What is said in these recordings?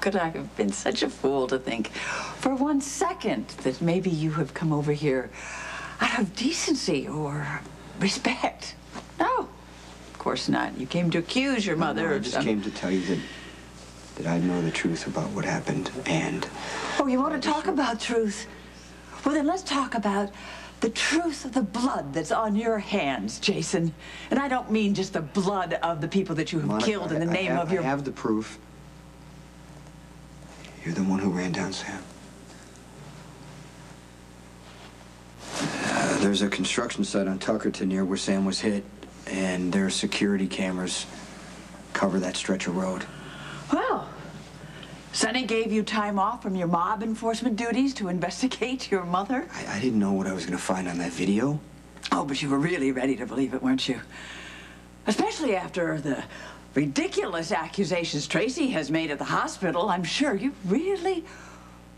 could I have been such a fool to think for 1 second that maybe you have come over here out of decency or respect? No, of course not. You came to accuse your mother I of just came to tell you that I know the truth about what happened, and... Oh, you want to talk about truth? Well, then let's talk about the truth of the blood that's on your hands, Jason. And I don't mean just the blood of the people that you have Monica, killed in the name of your... I have the proof. You're the one who ran down Sam. There's a construction site on Tuckerton near where Sam was hit, and their security cameras cover that stretch of road. Well, Sonny gave you time off from your mob enforcement duties to investigate your mother? I didn't know what I was going to find on that video. Oh, but you were really ready to believe it, weren't you? Especially after the ridiculous accusations Tracy has made at the hospital. I'm sure you really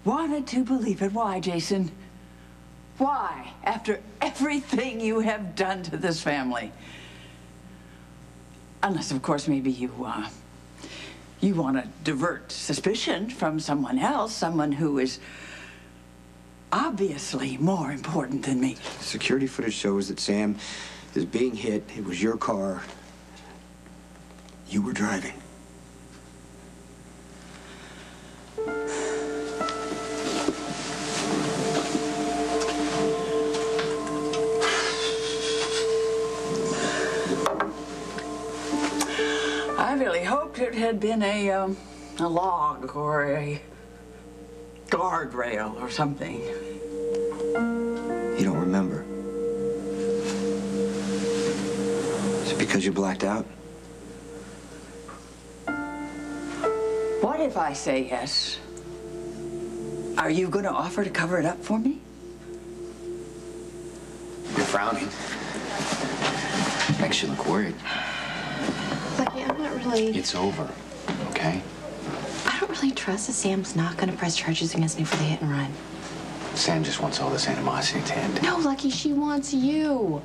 wanted to believe it. Why, Jason? Why, after everything you have done to this family? Unless, of course, maybe you want to divert suspicion from someone else, someone who is obviously more important than me. Security footage shows that Sam is being hit. It was your car. You were driving. I really hoped it had been a log or a guardrail or something. You don't remember? Is it because you blacked out? What if I say yes? Are you going to offer to cover it up for me? You're frowning. Makes you look worried. Lucky, I'm not really... It's over, okay? I don't really trust that Sam's not going to press charges against me for the hit and run. Sam just wants all this animosity to end. No, Lucky, she wants you.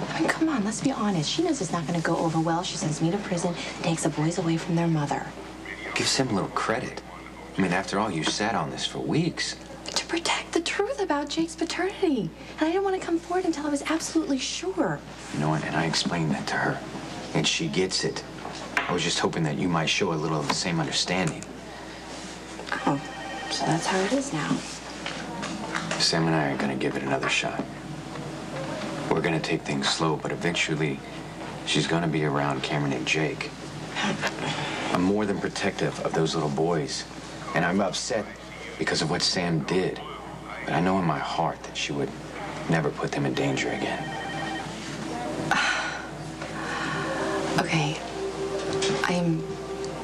I mean, come on, let's be honest. She knows it's not going to go over well. She sends me to prison and takes the boys away from their mother. Give Sam a little credit. I mean, after all, you sat on this for weeks. To protect the truth about Jake's paternity. And I didn't want to come forward until I was absolutely sure. You know what? And I explained that to her. And she gets it. I was just hoping that you might show a little of the same understanding. Oh, so that's how it is now. Sam and I are going to give it another shot. We're going to take things slow, but eventually she's going to be around Cameron and Jake. I'm more than protective of those little boys. And I'm upset because of what Sam did. But I know in my heart that she would never put them in danger again. Okay, I'm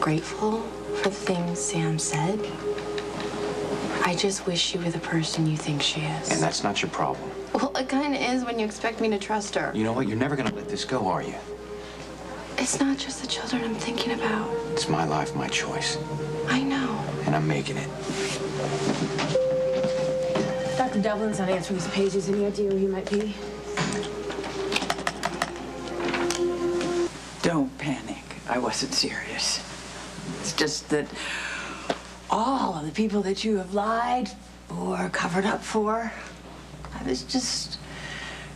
grateful for the things Sam said. I just wish she were the person you think she is. And that's not your problem. Well, it kind of is when you expect me to trust her. You know what? You're never going to let this go, are you? It's not just the children I'm thinking about. It's my life, my choice. I know. And I'm making it. Dr. Devlin's not answering his pages. Any idea who he might be? Don't panic. I wasn't serious. It's just that all of the people that you have lied or covered up for, I was just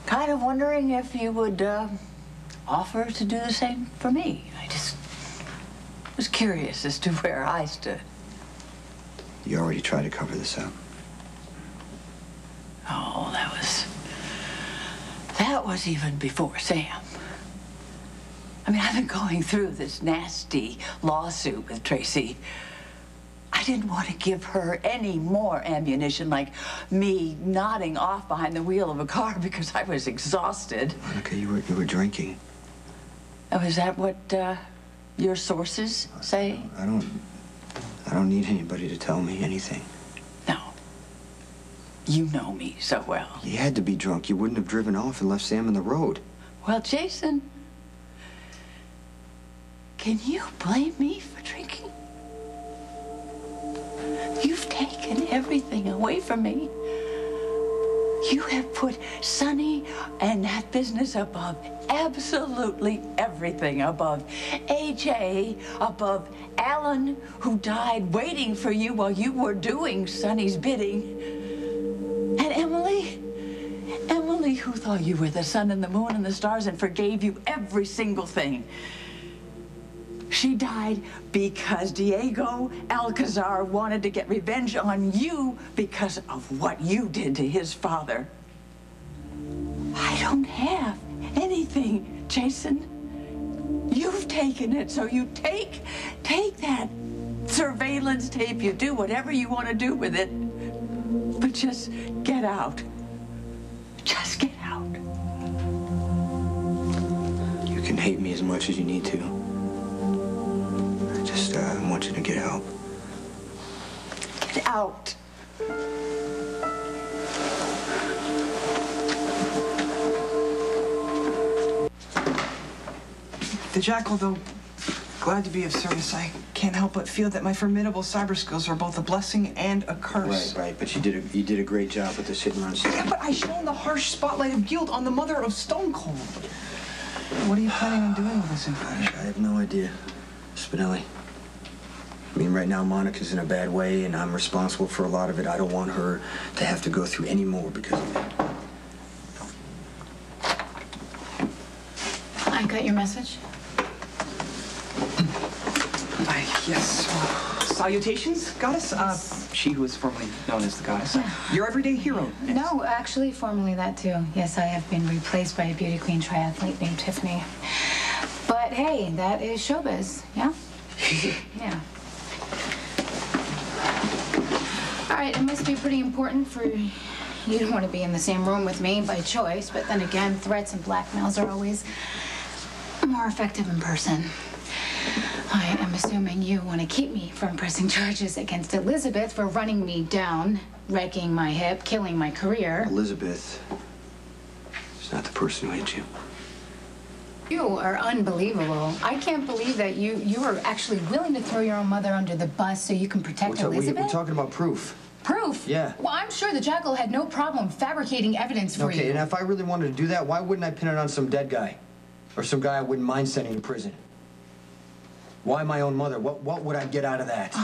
kind of wondering if you would offer to do the same for me. I just was curious as to where I stood. You already tried to cover this up. Oh, that was even before Sam. I mean, I've been going through this nasty lawsuit with Tracy. I didn't want to give her any more ammunition, like me nodding off behind the wheel of a car because I was exhausted. Monica, you were drinking. Oh, is that what your sources say? I don't need anybody to tell me anything. No. You know me so well. You had to be drunk. You wouldn't have driven off and left Sam in the road. Well, Jason, can you blame me for drinking? You've taken everything away from me. You have put Sonny and that business above absolutely everything. Above AJ, above Alan, who died waiting for you while you were doing Sonny's bidding. And Emily? Emily, who thought you were the sun and the moon and the stars and forgave you every single thing. She died because Diego Alcazar wanted to get revenge on you because of what you did to his father. I don't have anything, Jason. You've taken it, so you take that surveillance tape. You do whatever you want to do with it, but just get out. Just get out. You can hate me as much as you need to. I want you to get help. Get out. The Jackal, though glad to be of service, I can't help but feel that my formidable cyber skills are both a blessing and a curse. Right. But you did a great job with this hit and run stuff. Yeah, but I shone the harsh spotlight of guilt on the mother of Stone Cold. What are you planning on doing with this information? I have no idea, Spinelli. I mean, right now, Monica's in a bad way, and I'm responsible for a lot of it. I don't want her to have to go through any more because of it. I got your message. Yes. Salutations, goddess. She who is formerly known as the goddess. Your everyday hero. Yes. No, actually, formerly that too. Yes, I have been replaced by a beauty queen triathlete named Tiffany. But hey, that is showbiz, yeah? Yeah. All right, it must be pretty important for you to want to be in the same room with me by choice, but then again, threats and blackmails are always more effective in person. I am assuming you want to keep me from pressing charges against Elizabeth for running me down, wrecking my hip, killing my career. Elizabeth is not the person who hit you. You are unbelievable. I can't believe that you were actually willing to throw your own mother under the bus so you can protect Elizabeth. We're talking about proof. Proof? Yeah. Well, I'm sure the Jackal had no problem fabricating evidence for you. Okay, and if I really wanted to do that, why wouldn't I pin it on some dead guy? Or some guy I wouldn't mind sending to prison? Why my own mother? What would I get out of that?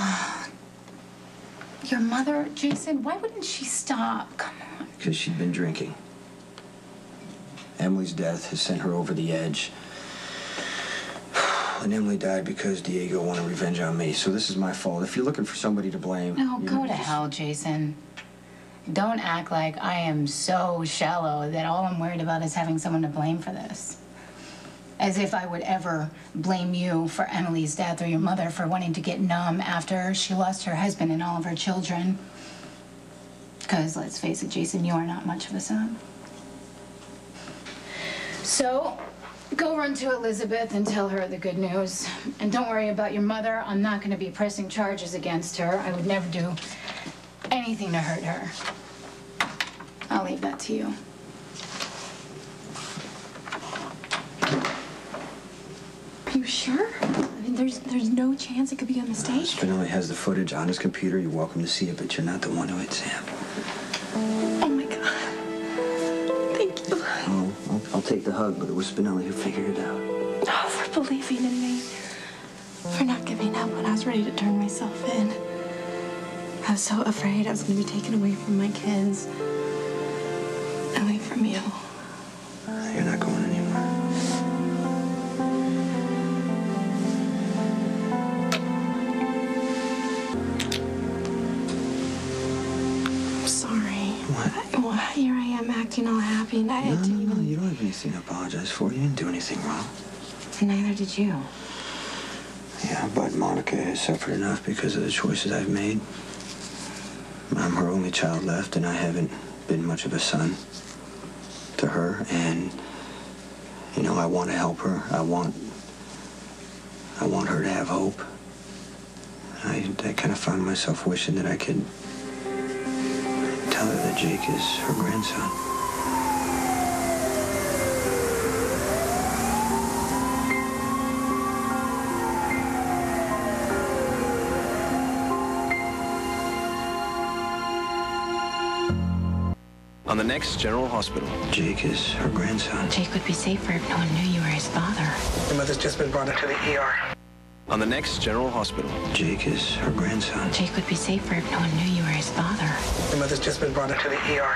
Your mother, Jason, why wouldn't she stop? Come on. Because she'd been drinking. Emily's death has sent her over the edge. And Emily died because Diego wanted revenge on me. So this is my fault. If you're looking for somebody to blame... No, go to hell, Jason. Don't act like I am so shallow that all I'm worried about is having someone to blame for this. As if I would ever blame you for Emily's death or your mother for wanting to get numb after she lost her husband and all of her children. Because, let's face it, Jason, you are not much of a son. So, go run to Elizabeth and tell her the good news. And don't worry about your mother. I'm not going to be pressing charges against her. I would never do anything to hurt her. I'll leave that to you. Are you sure? I mean, there's no chance it could be a mistake? Spinelli has the footage on his computer. You're welcome to see it, but you're not the one who hit Sam. Oh, my God. Thank you. Oh, I'll take the hug, but it was Spinelli who figured it out. Oh, for believing in me. For not giving up when I was ready to turn myself in. I was so afraid I was going to be taken away from my kids. Away from you. You're not going anywhere. I'm sorry. What? Well, here I am acting all happy, and I didn't No, even... you don't have anything to apologize for. You didn't do anything wrong. Neither did you. Yeah, but Monica has suffered enough because of the choices I've made. I'm her only child left, and I haven't been much of a son to her. And, you know, I want to help her. I want her to have hope. I kind of found myself wishing that I could tell her that Jake is her grandson. On the next General Hospital. Jake is her grandson. Jake would be safer if no one knew you were his father. Your mother's just been brought into the ER. On the next General Hospital. Jake is her grandson. Jake would be safer if no one knew you were his father. Your mother's just been brought into the ER.